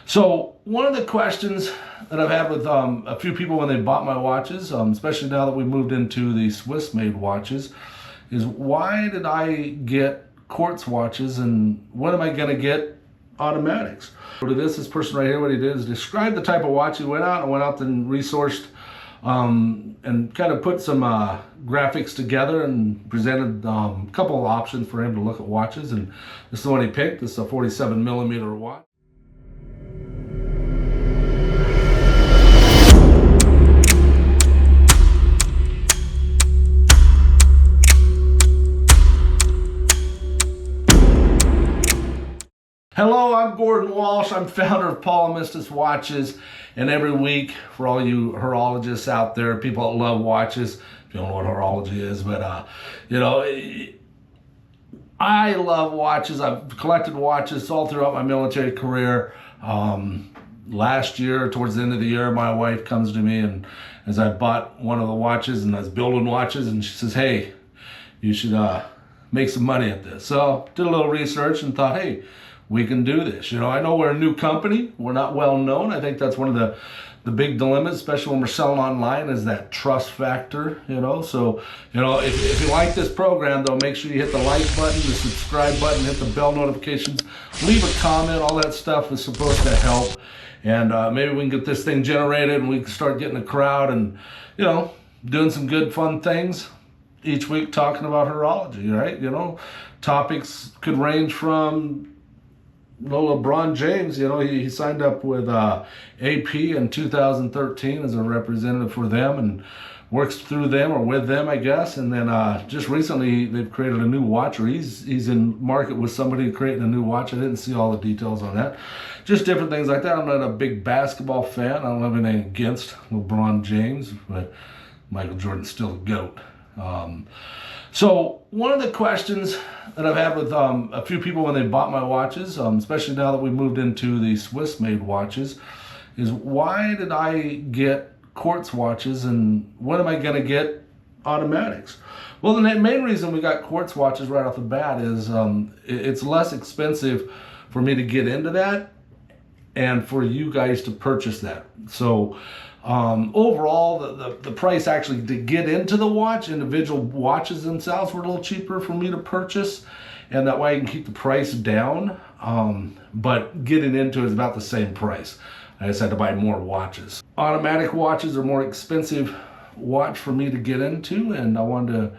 So one of the questions that I've had with a few people when they bought my watches, especially now that we moved into the Swiss-made watches, is why did I get quartz watches and when am I going to get automatics? So to this person right here, what he did is describe the type of watch he went out and resourced and kind of put some graphics together and presented a couple of options for him to look at watches. And this is the one he picked. This is a 47 millimeter watch. Hello, I'm Gordon Walsh. I'm founder of Paul and Mistis Watches, and every week for all you horologists out there, people that love watches, if you don't know what horology is, but you know, I love watches. I've collected watches all throughout my military career. Last year, towards the end of the year, my wife comes to me and as I bought one of the watches and I was building watches, and she says, "Hey, you should make some money at this." So did a little research and thought, hey, we can do this. You know, I know we're a new company. We're not well known. I think that's one of the big dilemmas, especially when we're selling online, is that trust factor, you know. So, you know, if you like this program, though, make sure you hit the like button, the subscribe button, hit the bell notifications, leave a comment. All that stuff is supposed to help. And maybe we can get this thing generated and we can start getting a crowd and, you know, doing some good, fun things each week talking about horology, right? You know, topics could range from LeBron James. You know, he signed up with AP in 2013 as a representative for them and works through them or with them, I guess. And then just recently they've created a new watch, or he's in market with somebody creating a new watch. I didn't see all the details on that. Just different things like that. I'm not a big basketball fan. I don't have anything against LeBron James, but Michael Jordan's still a GOAT. So one of the questions that I've had with a few people when they bought my watches, especially now that we moved into the Swiss-made watches, is why did I get quartz watches and when am I going to get automatics? Well, the main reason we got quartz watches right off the bat is it's less expensive for me to get into that and for you guys to purchase that. So overall, the price actually to get into the watch, individual watches themselves were a little cheaper for me to purchase, and that way I can keep the price down, but getting into it is about the same price. I just had to buy more watches. Automatic watches are more expensive watch for me to get into, and I wanted to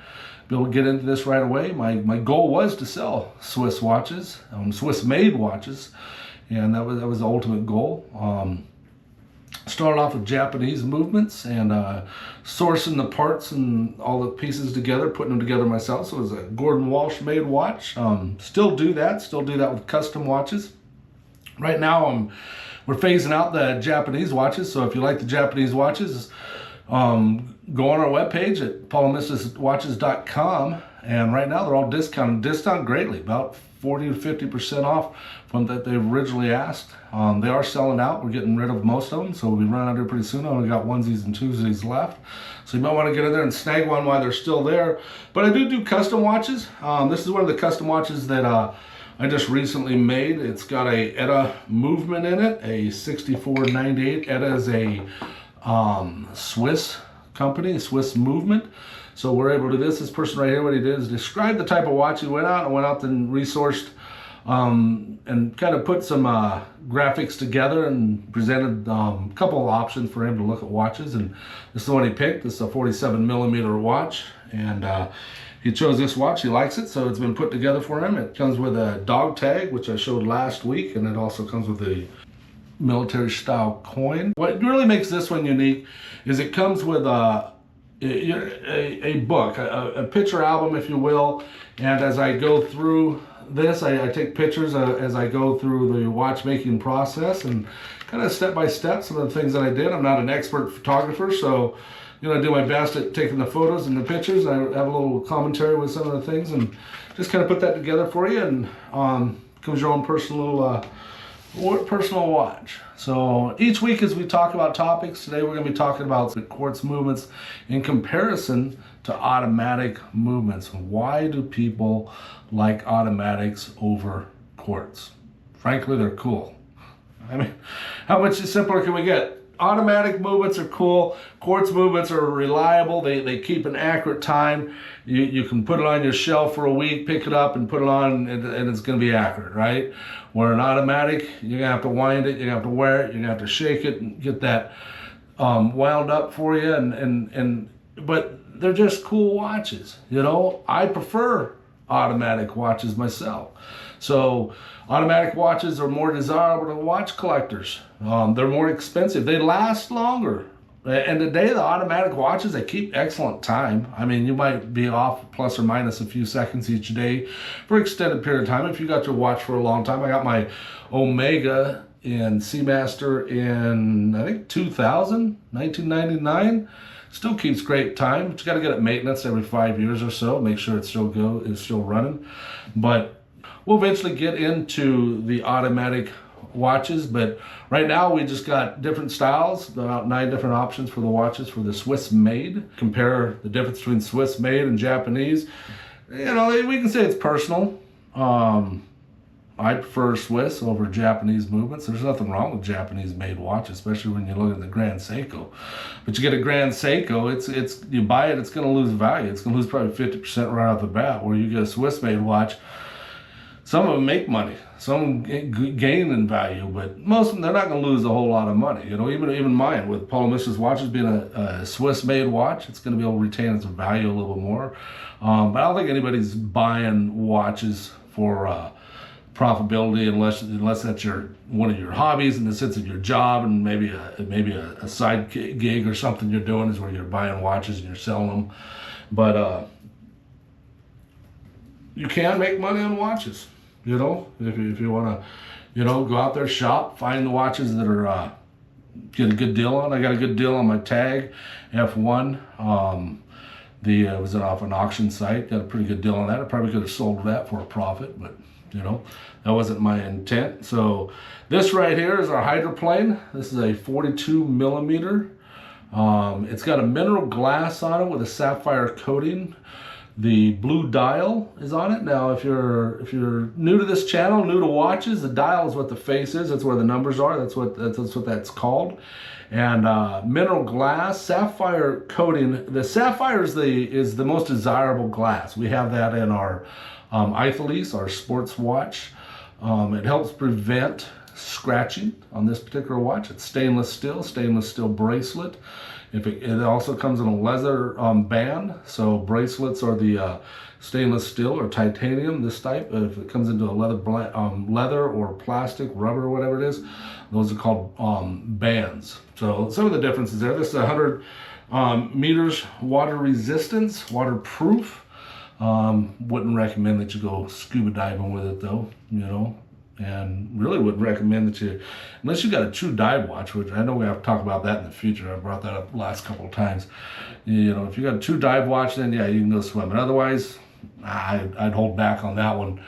be able to get into this right away. My goal was to sell Swiss watches, Swiss-made watches, and that was the ultimate goal. Started off with Japanese movements and sourcing the parts and all the pieces together, putting them together myself. So it was a Gordon Walsh made watch. Still do that with custom watches. Right now we're phasing out the Japanese watches. So if you like the Japanese watches, go on our webpage at paulandmistiswatches.com. And right now they're all discounted greatly, about 40 to 50% off from that they originally asked. They are selling out. We're getting rid of most of them, so we'll be running out here pretty soon. I only got onesies and twosies left. So you might want to get in there and snag one while they're still there. But I do custom watches. This is one of the custom watches that I just recently made. It's got a ETA movement in it, a 6498. ETA is a Swiss company, a Swiss movement. So we're able to do this person right here, what he did is describe the type of watch he went out and resourced and kind of put some graphics together and presented a couple of options for him to look at watches. And this is the one he picked. This is a 47 millimeter watch, and he chose this watch. He likes it, so it's been put together for him. It comes with a dog tag, which I showed last week, and it also comes with a military style coin. What really makes this one unique is it comes with a book, a picture album, if you will. And as I go through this, I take pictures as I go through the watchmaking process and kind of step by step some of the things that I did. I'm not an expert photographer, so you know, I do my best at taking the photos and the pictures. I have a little commentary with some of the things and just kind of put that together for you, and comes your own personal personal watch. So each week as we talk about topics, today we're going to be talking about the quartz movements in comparison to automatic movements. Why do people like automatics over quartz? Frankly, they're cool. I mean, how much simpler can we get? Automatic movements are cool. Quartz movements are reliable. They keep an accurate time. You can put it on your shelf for a week, pick it up and put it on, and it's going to be accurate, right? Where an automatic, you're going to have to wind it, you're going to have to wear it, you're going to have to shake it and get that wound up for you. But they're just cool watches, you know? I prefer automatic watches myself. So automatic watches are more desirable to watch collectors. They're more expensive. They last longer. And today the automatic watches, they keep excellent time. I mean, you might be off plus or minus a few seconds each day for an extended period of time if you got your watch for a long time. I got my Omega in Seamaster in, I think, 1999. Still keeps great time, but you got to get it maintenance every 5 years or so. Make sure it's still running. But we'll eventually get into the automatic watches. But right now we just got different styles, about 9 different options for the watches for the Swiss made. Compare the difference between Swiss made and Japanese. You know, we can say it's personal. I prefer Swiss over Japanese movements. There's nothing wrong with Japanese made watch, especially when you look at the Grand Seiko. But you get a Grand Seiko, it's you buy it, it's going to lose value. It's going to lose probably 50% right off the bat. Where you get a Swiss made watch, some of them make money, some gain in value, but most of them, they're not going to lose a whole lot of money. You know, even mine with Paul & Mrs. watches being a Swiss made watch, it's going to be able to retain its value a little bit more. But I don't think anybody's buying watches for profitability unless that's one of your hobbies in the sense of your job, and maybe a side gig or something you're doing is where you're buying watches and you're selling them. But you can make money on watches, you know, if you want to, you know, go out there, shop, find the watches that are get a good deal on. I got a good deal on my Tag F1. It was off an auction site. Got a pretty good deal on that. I probably could have sold that for a profit, but you know, that wasn't my intent. So this right here is our hydroplane. This is a 42 millimeter. It's got a mineral glass on it with a sapphire coating. The blue dial is on it. Now, if you're new to this channel, new to watches, the dial is what the face is. That's where the numbers are. That's what that's called. And mineral glass, sapphire coating. The sapphire is the most desirable glass. We have that in our Ithalis, our sports watch. It helps prevent scratching on this particular watch. It's stainless steel bracelet. It also comes in a leather band. So bracelets are the stainless steel or titanium, this type. If it comes into a leather or plastic, rubber, or whatever it is, those are called bands. So some of the differences there. This is 100 meters water resistance, waterproof. Wouldn't recommend that you go scuba diving with it though, you know, and really would recommend that you, unless you got a true dive watch, which I know we have to talk about that in the future. I brought that up the last couple of times. You know, if you got a true dive watch, then yeah, you can go swimming. Otherwise, I'd hold back on that one.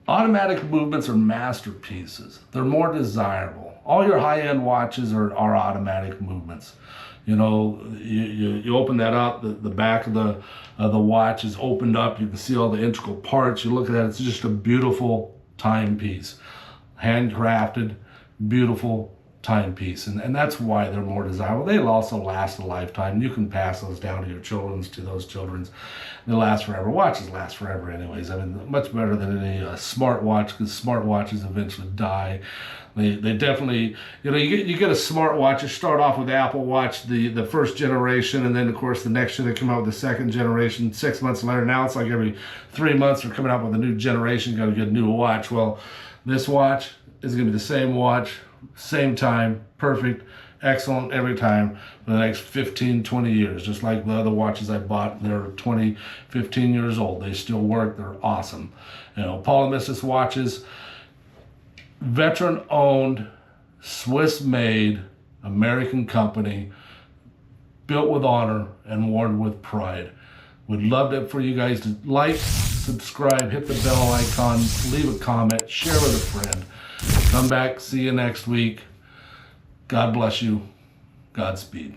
Automatic movements are masterpieces. They're more desirable. All your high-end watches are automatic movements. You know, you open that up, the back of the watch is opened up. You can see all the integral parts. You look at that, it's just a beautiful timepiece. Handcrafted, beautiful timepiece. And that's why they're more desirable. They'll also last a lifetime. You can pass those down to your children's, to those children's. They last forever. Watches last forever anyways. I mean, much better than any smartwatch, because smartwatches eventually die. They definitely, you know, you get a smartwatch. You start off with Apple Watch, the first generation, and then of course the next year they come out with the second generation. 6 months later, now it's like every 3 months they're coming out with a new generation. You got to get a new watch. Well, this watch is going to be the same watch, same time, perfect, excellent every time for the next 15, 20 years. Just like the other watches I bought, they're 20, 15 years old. They still work. They're awesome. You know, Paul & Mrs. watches. Veteran-owned, Swiss-made, American company, built with honor and worn with pride. Would love it for you guys to like, subscribe, hit the bell icon, leave a comment, share with a friend. Come back, see you next week. God bless you. Godspeed.